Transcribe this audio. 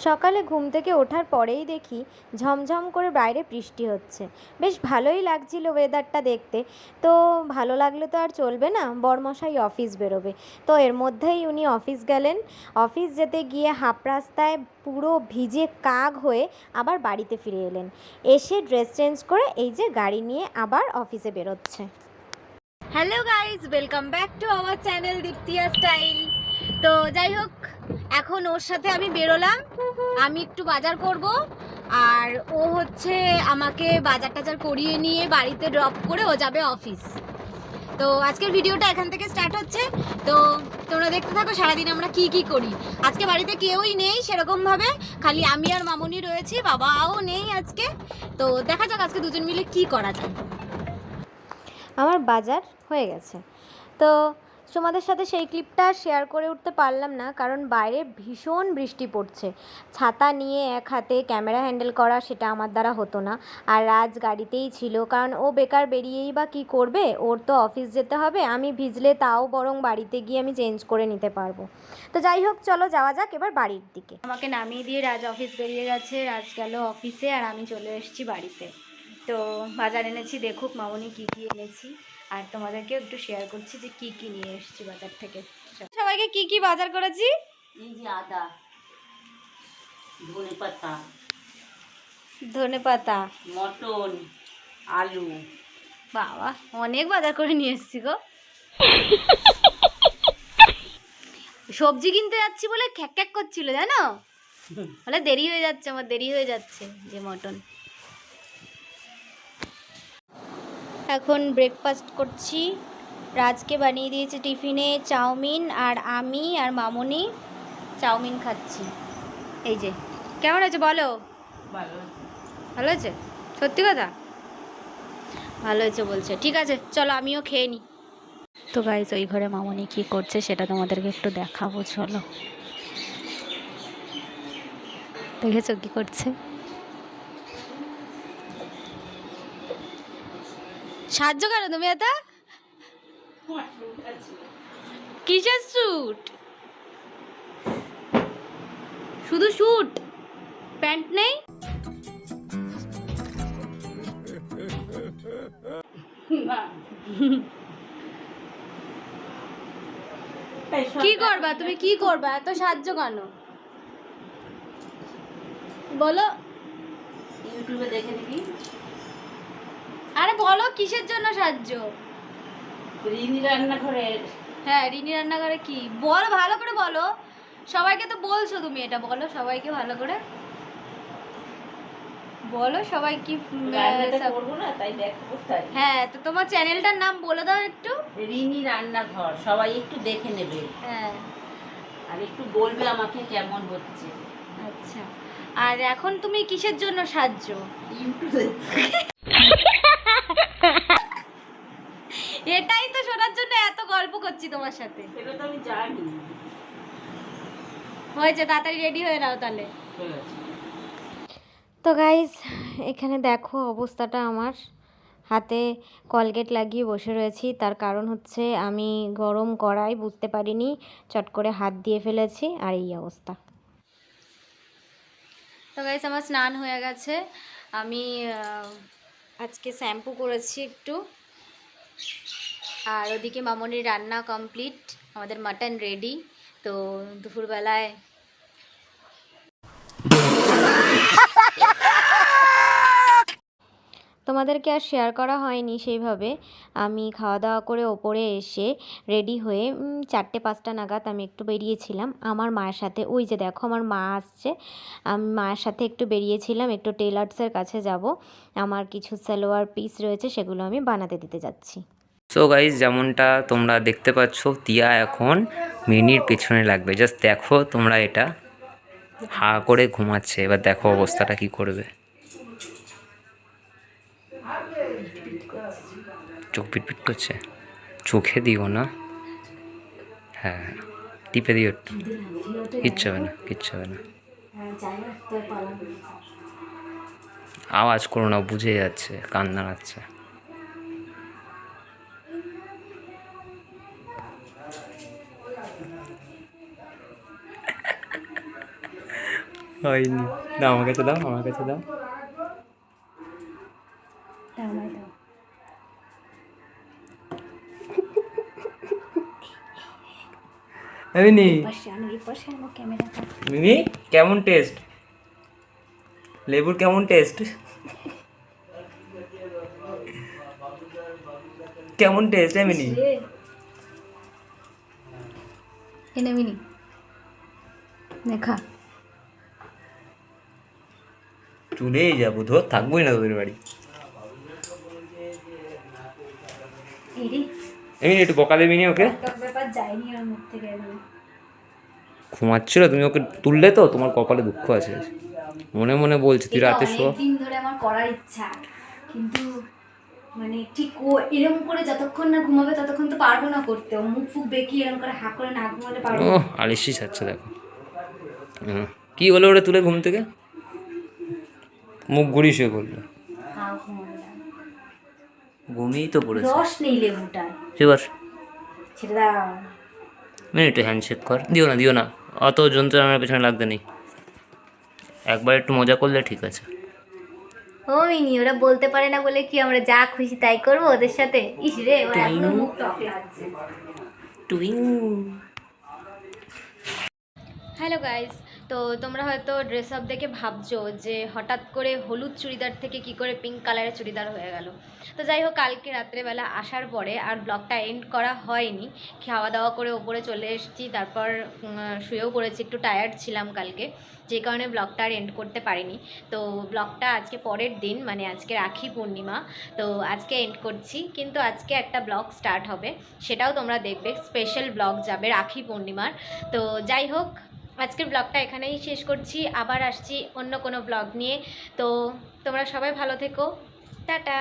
সকালে ঘুম থেকে ওঠার পরেই দেখি ঝমঝম করে বাইরে বৃষ্টি হচ্ছে। বেশ ভালোই লাগছিল ওয়েদারটা দেখতে। তো ভালো লাগলে তো আর চলবে না, বরমশাই অফিস বেরোবে। তো এর মধ্যেই উনি অফিস গেলেন। অফিস যেতে গিয়ে হাঁপ রাস্তায় পুরো ভিজে কাক হয়ে আবার বাড়িতে ফিরে এলেন। এসে ড্রেস চেঞ্জ করে এই যে গাড়ি নিয়ে আবার অফিসে বেরোচ্ছে। Hello guys, welcome back to our channel Diptiya style. তো যাই হোক, এখন ওর সাথে আমি বেরোলাম। আমি একটু বাজার করব, আর ও হচ্ছে আমাকে বাজার টাজার করিয়ে নিয়ে বাড়িতে ড্রপ করে ও যাবে অফিস। তো আজকের ভিডিওটা এখান থেকে স্টার্ট হচ্ছে। তো তোমরা দেখতে থাকো সারাদিন আমরা কি কি করি। আজকে বাড়িতে কেউই নেই সেরকমভাবে, খালি আমি আর মামনি রয়েছি, বাবাও নেই আজকে। তো দেখা যাক আজকে দুজন মিলে কি করা যায়। আমার বাজার হয়ে গেছে। তো তোমাদের সাথে সেই ক্লিপটা শেয়ার করে উঠতে পারলাম না, কারণ বাইরে ভীষণ বৃষ্টি পড়ছে। ছাতা নিয়ে এক হাতে ক্যামেরা হ্যান্ডেল করা সেটা আমার দ্বারা হতো না। আর রাজ গাড়িতেই ছিল, কারণ ও বেকার বেরিয়েই বা কী করবে, ওর তো অফিস যেতে হবে। আমি ভিজলে তাও বরং বাড়িতে গিয়ে আমি চেঞ্জ করে নিতে পারবো। তো যাই হোক, চলো যাওয়া যাক এবার বাড়ির দিকে। আমাকে নামিয়ে দিয়ে রাজ অফিস বেরিয়ে গেছে, রাজ গেল অফিসে আর আমি চলে এসেছি বাড়িতে। তো বাজার এনেছি, দেখুক মামনি কী কী এনেছি, আর তোমাদেরকেও একটু শেয়ার করছি যে কি কি নিয়ে এসেছি বাজার থেকে। সবাইকে কি কি বাজার করেছি? এই যে আদা, ধনেপাতা, ধনেপাতা, মটন, আলু। বাবা অনেক বাজার করে নিয়ে এসেছি গো। সবজি কিনতে যাচ্ছি বলে খ্যাক খ্যাক করছিল, জানো? বলে দেরি হয়ে যাচ্ছে, আমার দেরি হয়ে যাচ্ছে। যে মটন, এখন ব্রেকফাস্ট করছি। রাজকে বানিয়ে দিয়েছে টিফিনে চাউমিন, আর আমি আর মামনি চাউমিন খাচ্ছি। এই যে, কেমন হয়েছে বলো? ভালো হয়েছে? সত্যি কথা? ভালো হয়েছে বলছে, ঠিক আছে চলো আমিও খেয়ে নিই। তো গাইস, ওই ঘরে মামনি কি করছে সেটা তোমাদেরকে একটু দেখাবো, চলো। দেখেছো কি করছে? সাহায্য করো তুমি এত? কিসের স্যুট? শুধু স্যুট, প্যান্ট নেই? কি করবা তুমি, কি করবা এত সাহায্য কেন বলো? ইউটিউবে দেখে দিবি। আরে বলো কিসের জন্য সাহায্য? রিনি রান্নাঘরের। হ্যাঁ, রিনি রান্নাঘরে কি বলো, ভালো করে বলো। সবাইকে তো বলছো তুমি, এটা বলো সবাইকে ভালো করে বলো। সবাই কি করবো না, তাই দেখো কোথায়। হ্যাঁ, তো তোমার চ্যানেলটার নাম বলে দাও একটু। রিনি রান্নাঘর, সবাই একটু দেখে নেবে। হ্যাঁ, আর একটু বলবে আমাকে কেমন হচ্ছে। আচ্ছা। আর এখন তুমি কিসের জন্য সাহায্য? ইউটিউবে। এটাই তো শোনার জন্য এত গল্প করছি তোমার সাথে। সেটা তো আমি জানি। হয়েছে, তাড়াতাড়ি রেডি হয়ে নাও তাহলে। তো গাইস, এখানে দেখো অবস্থাটা আমার। হাতে কলগেট লাগিয়ে বসে রয়েছি, তার কারণ হচ্ছে আমি গরম কড়াই বুঝতে পারিনি, চট করে হাত দিয়ে ফেলেছি, আর এই অবস্থা। তো গাইস, আমার স্নান হয়ে গেছে। আমি আজকে শ্যাম্পু করেছি একটু, আর ওদিকে মামনির রান্না কমপ্লিট, আমাদের মাটন রেডি। তো দুপুরবেলায় তোমাদেরকে আর শেয়ার করা হয়নি সেইভাবে। আমি খাওয়া দাওয়া করে ওপরে এসে রেডি হয়ে 4টে-5টা নাগাদ আমি একটু বেরিয়েছিলাম আমার মায়ের সাথে। ওই যে দেখো আমার মা আসছে। আমি মায়ের সাথে একটু বেরিয়েছিলাম, একটু টেলার্সের কাছে যাব। আমার কিছু সালোয়ার পিস রয়েছে, সেগুলো আমি বানাতে দিতে যাচ্ছি। সো গাইজ, যেমনটা তোমরা দেখতে পাচ্ছ, তিয়া এখন মিনির পেছনে লাগবে। জাস্ট দেখো তোমরা, এটা হা করে ঘুমাচ্ছে। এবার দেখো অবস্থাটা কি করবে। চোখ পিটপিট করছে, চোখে দিও না। হ্যাঁ, টিপে দিও একটু। কিচ্ছু হবে না, কিচ্ছু হবে না। আওয়াজ করো না, বুঝে যাচ্ছে, কান নাড়াচ্ছে। হয়নি, দাও আমার কাছে, দাও আমার কাছে, দাও। মিনি, মিনি কেমন টেস্ট, লেবুর কেমন টেস্ট, কেমন টেস্ট মিনি? এনে মিনি দেখা চলেই যাবো, ধর থাকবোই না তোদের বাড়ি। এমনি একটু বকা দেবিনি ওকে? ব্যাপার যায়নি ওর মুখ থেকে। ঘুমাচ্ছিল, তুমি ওকে তুললে তো, তোমার কপালে দুঃখ আছে। মনে মনে বলছে তুই রাতে শো। দিন ধরে আমার করার ইচ্ছা, কিন্তু মানে ঠিক ও এরকম করে যতক্ষণ না ঘুমাবে ততক্ষণ তো পারবো না করতে। ও মুখ ফুক বেঁকিয়ে এরকম করে হাঁ করে না ঘুমাতে পারবো ও না। আলিশি ছাড়ছে দেখো। কি হলো ওটা তুলে ঘুম থেকে? মুখ ঘুরি শুয়ে করলো, হাঁ ঘুমাবে না। ঘুমিয়েই তো পড়েছে। রস নেই লেবুটায়, এবার ছেড়ে দাও। একটু হ্যান্ডশেক কর, দিও না দিও না, অত যন্ত্রণার পেছনে লাগতে নেই, একবার একটু মজা করলে ঠিক আছে। ও মিনি, ওরা বলতে পারে না বলে কি আমরা যা খুশি তাই করবো ওদের সাথে? ইস রে, ওর এখনো মুখ টক লাগছে। টুইং। হ্যালো গাইস, তো তোমরা হয়তো ড্রেস আপ দেখে ভাবছো যে হঠাৎ করে হলুদ চুড়িদার থেকে কি করে পিঙ্ক কালারের চুড়িদার হয়ে গেল। তো যাই হোক, কালকে রাত্রেবেলা আসার পরে আর ব্লগটা এন্ড করা হয়নি। খাওয়া দাওয়া করে ওপরে চলে এসেছি, তারপর শুয়েও পড়েছি, একটু টায়ার্ড ছিলাম কালকে, যে কারণে ব্লগটা আর এন্ড করতে পারিনি। তো ব্লগটা আজকে পরের দিন, মানে আজকে রাখি পূর্ণিমা, তো আজকে এন্ড করছি। কিন্তু আজকে একটা ব্লগ স্টার্ট হবে, সেটাও তোমরা দেখবে, স্পেশাল ব্লগ যাবে রাখি পূর্ণিমার। তো যাই হোক, আজকের ব্লগটা এখানেই শেষ করছি, আবার আসছি অন্য কোনো ব্লগ নিয়ে। তো তোমরা সবাই ভালো থেকো, টাটা।